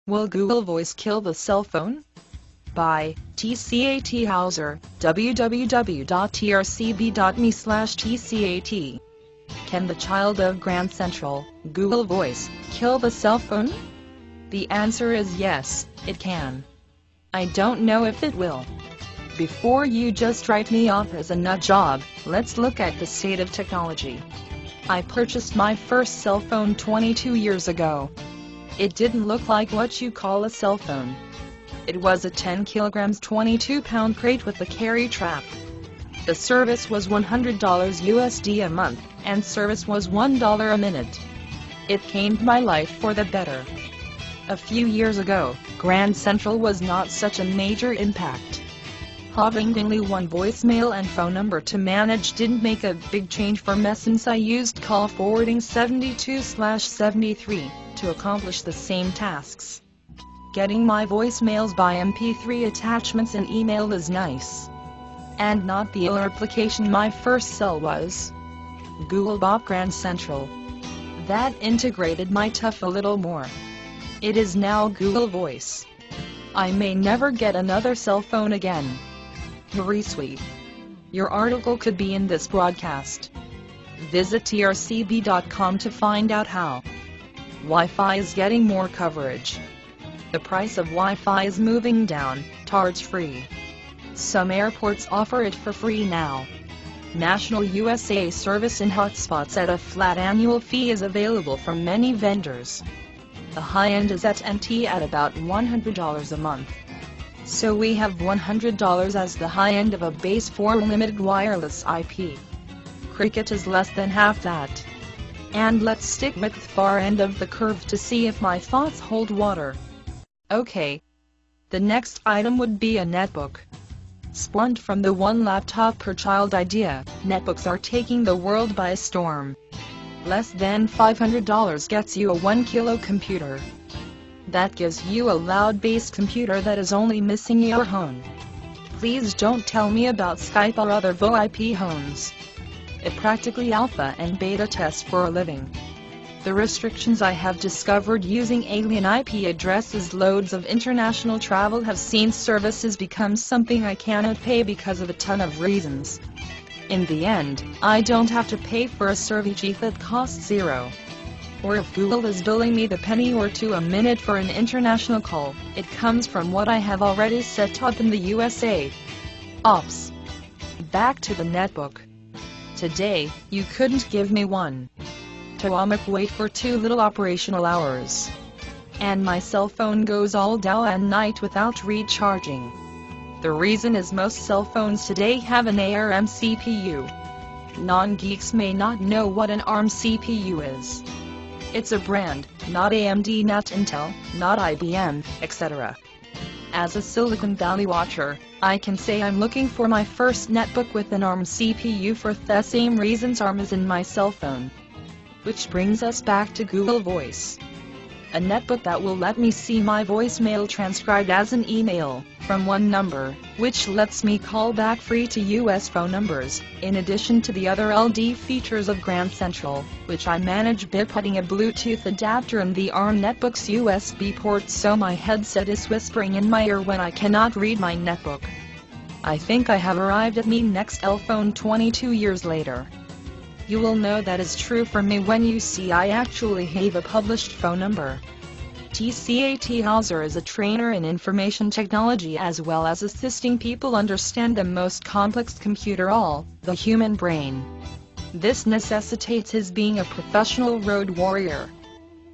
Will Google Voice kill the cell phone? By TCAT Hauser, www.trcb.me/tcat. Can the child of Grand Central, Google Voice, kill the cell phone? The answer is yes, it can. I don't know if it will. Before you just write me off as a nut job, let's look at the state of technology. I purchased my first cell phone 22 years ago. It didn't look like what you call a cell phone. It was a 10 kilograms 22-pound crate with a carry trap. The service was $100 USD a month, and service was $1 a minute. It changed my life for the better. A few years ago, Grand Central was not such a major impact. Having only one voicemail and phone number to manage didn't make a big change for me since I used call forwarding 72/73 to accomplish the same tasks. Getting my voicemails by MP3 attachments and email is nice. And not the other application my first cell was. Google bought Grand Central. That integrated my stuff a little more. It is now Google Voice. I may never get another cell phone again. Very sweet. Your article could be in this broadcast. Visit trcb.com to find out how. Wi-Fi is getting more coverage. The price of Wi-Fi is moving down, towards free. Some airports offer it for free now. National USA service in hotspots at a flat annual fee is available from many vendors. The high end is AT&T at about $100 a month. So we have $100 as the high end of a base for limited wireless IP. Cricket is less than half that. And let's stick with the far end of the curve to see if my thoughts hold water. Okay. The next item would be a netbook. Spawned from the one laptop per child idea, netbooks are taking the world by storm. Less than $500 gets you a 1 kilo computer. That gives you a loud-based computer that is only missing your home. Please don't tell me about Skype or other VoIP homes. It practically alpha and beta tests for a living. The restrictions I have discovered using alien IP addresses, loads of international travel, have seen services become something I cannot pay because of a ton of reasons. In the end, I don't have to pay for a service that costs $0. Or if Google is billing me the penny or two a minute for an international call, it comes from what I have already set up in the USA. Ops. Back to the netbook. Today, you couldn't give me one. Toamic wait for 2 little operational hours. And my cell phone goes all day and night without recharging. The reason is most cell phones today have an ARM CPU. Non-geeks may not know what an ARM CPU is. It's a brand, not AMD, not Intel, not IBM, etc. As a Silicon Valley watcher, I can say I'm looking for my first netbook with an ARM CPU for the same reasons ARM is in my cell phone. Which brings us back to Google Voice. A netbook that will let me see my voicemail transcribed as an email, from one number, which lets me call back free to US phone numbers, in addition to the other LD features of Grand Central, which I manage by putting a Bluetooth adapter in the ARM netbook's USB port so my headset is whispering in my ear when I cannot read my netbook. I think I have arrived at me next L phone 22 years later. You will know that is true for me when you see I actually have a published phone number. TCAT Hauser is a trainer in information technology as well as assisting people understand the most complex computer, the human brain. This necessitates his being a professional road warrior.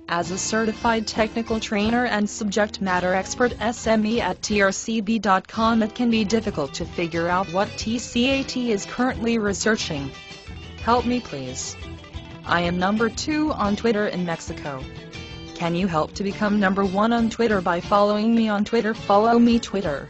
As a certified technical trainer and subject matter expert SME at trcb.com, it can be difficult to figure out what TCAT is currently researching. Help me please. I am number 2 on Twitter in Mexico. Can you help to become number 1 on Twitter by following me on Twitter? Follow me Twitter.